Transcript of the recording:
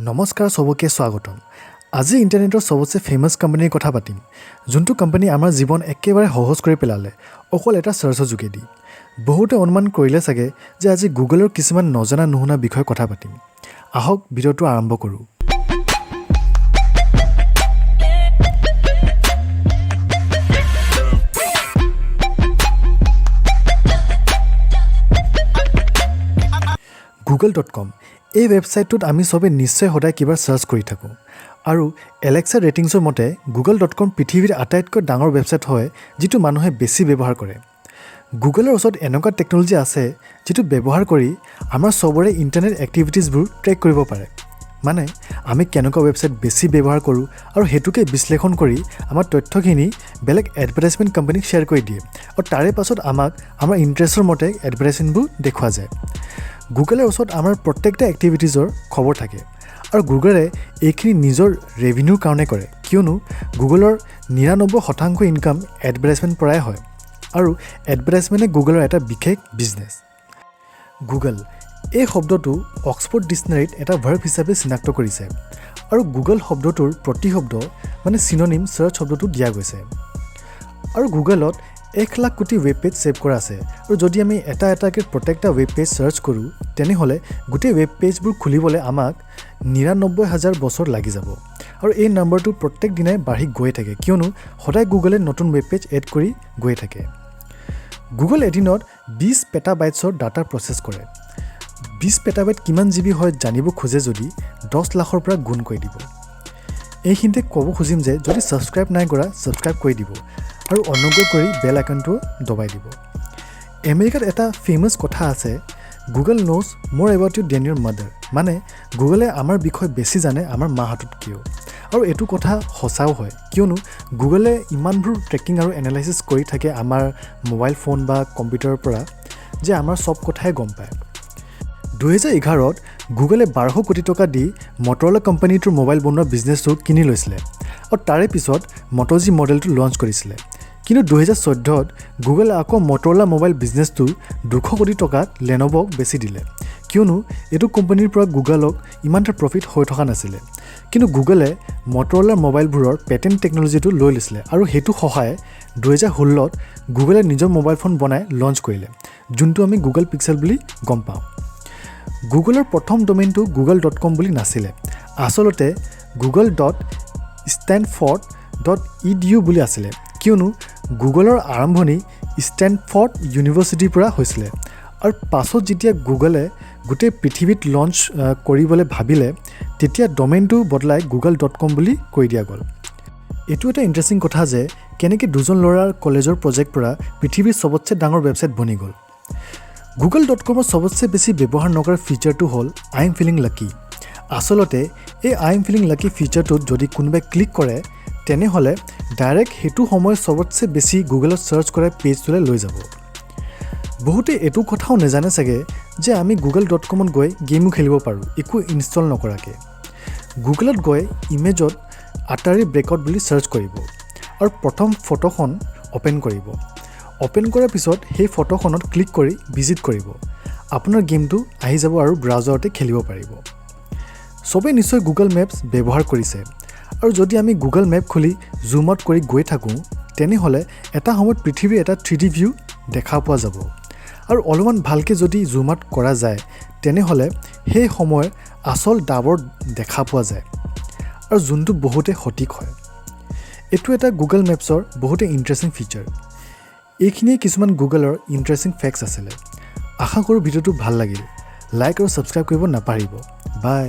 নমস্কাৰ সবকে স্বাগতম। আজি ইণ্টাৰনেটৰ সবচে ফেমাছ কোম্পানীৰ কথা পাতিম, যোনটো কোম্পানী আমাৰ জীৱন একেবাৰে সহজ কৰি পেলালে অকল এটা সাৰ্চৰ যোগেদি। বহুতে অনুমান কৰিলে চাগে যে আজি গুগলৰ কিছুমান নজনা নুশুনা বিষয় কথা পাতিম। আহক ভিডিঅ'টো আৰম্ভ কৰোঁ। Google.com এই ৱেবছাইটটোত আমি সবে নিশ্চয় সদায় কিবা সাৰ্চ কৰি থাকোঁ আৰু এলেক্সা ৰেটিংছৰ মতে Google.com পৃথিৱীৰ আটাইতকৈ ডাঙৰ ৱেবছাইট হয় যিটো মানুহে বেছি ব্যৱহাৰ কৰে। গুগলৰ ওচৰত এনেকুৱা টেকন'লজি আছে যিটো ব্যৱহাৰ কৰি আমাৰ সবৰে ইণ্টাৰনেট এক্টিভিটিজবোৰ ট্ৰেক কৰিব পাৰে। মানে আমি কেনেকুৱা ৱেবছাইট বেছি ব্যৱহাৰ কৰোঁ আৰু হেতুকে বিশ্লেষণ কৰি আমাৰ তথ্যখিনি বেলেগ এডভাৰটাইজমেণ্ট কোম্পানীক শ্বেয়াৰ কৰি দিয়ে আৰু তাৰে পাছত আমাক আমাৰ ইণ্টাৰেষ্টৰ মতে এডভাৰটাইজমেণ্টবোৰ দেখুওৱা যায়। গুগলৰ ওচৰত আমাৰ প্ৰত্যেকটা এক্টিভিটিজৰ খবৰ থাকে আৰু গুগলে এইখিনি নিজৰ ৰেভিনিউৰ কাৰণে কৰে, কিয়নো গুগলৰ 99% ইনকাম এডভাৰটাইজমেণ্ট পৰাই হয় আৰু এডভাৰটাইজমেণ্টে গুগলৰ এটা বিশেষ বিজনেছ। গুগল এই শব্দটো অক্সফৰ্ড ডিকশ্যনেৰীত এটা ভাৰ্ব হিচাপে চিনাক্ত কৰিছে আৰু গুগল শব্দটোৰ প্ৰতিশব্দ মানে চিননিম চাৰ্চ শব্দটো দিয়া গৈছে। আৰু গুগলত 1,00,000 কোটি ৱেব পেজ ছেভ কৰা আছে আৰু যদি আমি এটাকৈ প্ৰত্যেকটা ৱেব পেজ চাৰ্চ কৰোঁ তেনেহ'লে গোটেই ৱেব পেজবোৰ খুলিবলৈ আমাক 99,000 বছৰ লাগি যাব আৰু এই নম্বৰটো প্ৰত্যেক দিনাই বাঢ়ি গৈ থাকে, কিয়নো সদায় গুগলে নতুন ৱেব পেজ এড কৰি গৈ থাকে। গুগল এদিনত 20 পেটাবাইটছৰ ডাটা প্ৰচেছ কৰে। 20 পেটাবাইট কিমান জিবি হয় জানিব খোজে যদি 10 লাখৰ পৰা গুণ কৰি দিব। এইখিনিতে ক'ব খুজিম যে যদি ছাবস্ক্ৰাইব নাই কৰা ছাবস্ক্ৰাইব কৰি দিব আৰু অনুগ্ৰহ কৰি বেল আইকনটো দবাই দিব। আমেৰিকাত এটা ফেমাছ কথা আছে, Google knows more about you than your mother, মানে গুগলে আমাৰ বিষয়ে বেছি জানে আমাৰ মাহঁততকৈও। আৰু এইটো কথা সঁচাও হয়, কিয়নো গুগলে ইমানবোৰ ট্ৰেকিং আৰু এনালাইচিছ কৰি থাকে আমাৰ মোবাইল ফোন বা কম্পিউটাৰৰ পৰা যে আমাৰ চব কথাই গম পায়। 2011ত গুগলে 1200 কোটি টকা দি মটৰলা কোম্পানীটোৰ মোবাইল বনোৱা বিজনেছটো কিনি লৈছিলে আৰু তাৰে পিছত মটো জি মডেলটো লঞ্চ কৰিছিলে। কিন্তু 2014ত গুগলে আকৌ মটৰলা মোবাইল বিজনেছটো 200 কোটি টকাত লেন'ভক বেছি দিলে, কিয়নো এইটো কোম্পানীৰ পৰা গুগলক ইমান এটা প্ৰফিট হৈ থকা নাছিলে। কিন্তু গুগলে মটৰলাৰ মোবাইলবোৰৰ পেটেণ্ট টেকন'লজিটো লৈ লৈছিলে আৰু সেইটো সহায়ে 2016ত গুগলে নিজৰ মোবাইল ফোন বনাই লঞ্চ কৰিলে, যোনটো আমি গুগল পিক্সেল বুলি গম পাওঁ। গুগলৰ প্ৰথম ডমেইনটো google.com বুলি নাছিলে, আচলতে google.stanford.edu বুলি আছিলে, কিয়নো গুগলৰ আৰম্ভণি ষ্টেনফৰ্ড ইউনিভাৰ্চিটিৰ পৰা হৈছিলে আৰু পাছত যেতিয়া গুগলে গোটেই পৃথিৱীত লঞ্চ কৰিবলৈ ভাবিলে তেতিয়া ডমেইনটো বদলাই google.com বুলি কৈ দিয়া গ'ল। এইটো এটা ইণ্টাৰেষ্টিং কথা যে কেনেকৈ দুজন ল'ৰাৰ কলেজৰ প্ৰজেক্ট পৰা পৃথিৱীৰ সবতছে ডাঙৰ ৱেবছাইট বনি গ'ল। google.comৰ সবতছে বেছি ব্যৱহাৰ নকৰা ফিচাৰটো হ'ল আই এম ফিলিং লাকি। আচলতে এই আই এম ফিলিং লাকি ফিচাৰটোত যদি কোনোবাই ক্লিক কৰে তেনেহ'লে ডাইৰেক্ট সেইটো সময় সবতছে বেছি গুগলত চাৰ্চ কৰা পেজটোলৈ লৈ যাব। বহুতে এইটো কথাও নাজানে চাগে যে আমি google.comত গৈ গেমো খেলিব পাৰোঁ একো ইনষ্টল নকৰাকৈ। গুগলত গৈ ইমেজত আটাৰী ব্ৰেকআউট বুলি চাৰ্চ কৰিব আৰু প্ৰথম ফটোখন অ'পেন কৰিব। অ'পেন কৰাৰ পিছত সেই ফটোখনত ক্লিক কৰি ভিজিট কৰিব, আপোনাৰ গেমটো আহি যাব আৰু ব্ৰাউজাৰতে খেলিব পাৰিব। চবেই নিশ্চয় গুগল মেপছ ব্যৱহাৰ কৰিছে আৰু যদি আমি গুগল মেপ খুলি জুম আউট কৰি গৈ থাকোঁ তেনেহ'লে এটা সময়ত পৃথিৱীৰ এটা 3D ভিউ দেখা পোৱা যাব আৰু অলপমান ভালকৈ যদি জুম আউট কৰা যায় তেনেহ'লে সেই সময়ৰ আচল ডাবৰ দেখা পোৱা যায় আৰু যোনটো বহুতে সঠিক হয়। এইটো এটা গুগল মেপছৰ বহুতে ইণ্টাৰেষ্টিং ফিচাৰ। এইখিনিয়ে কিছুমান গুগলৰ ইণ্টাৰেষ্টিং ফেক্টছ আছিলে। আশা কৰোঁ ভিডিঅ'টো ভাল লাগিল। লাইক আৰু ছাবস্ক্ৰাইব কৰিব নাপাহৰিব। বাই।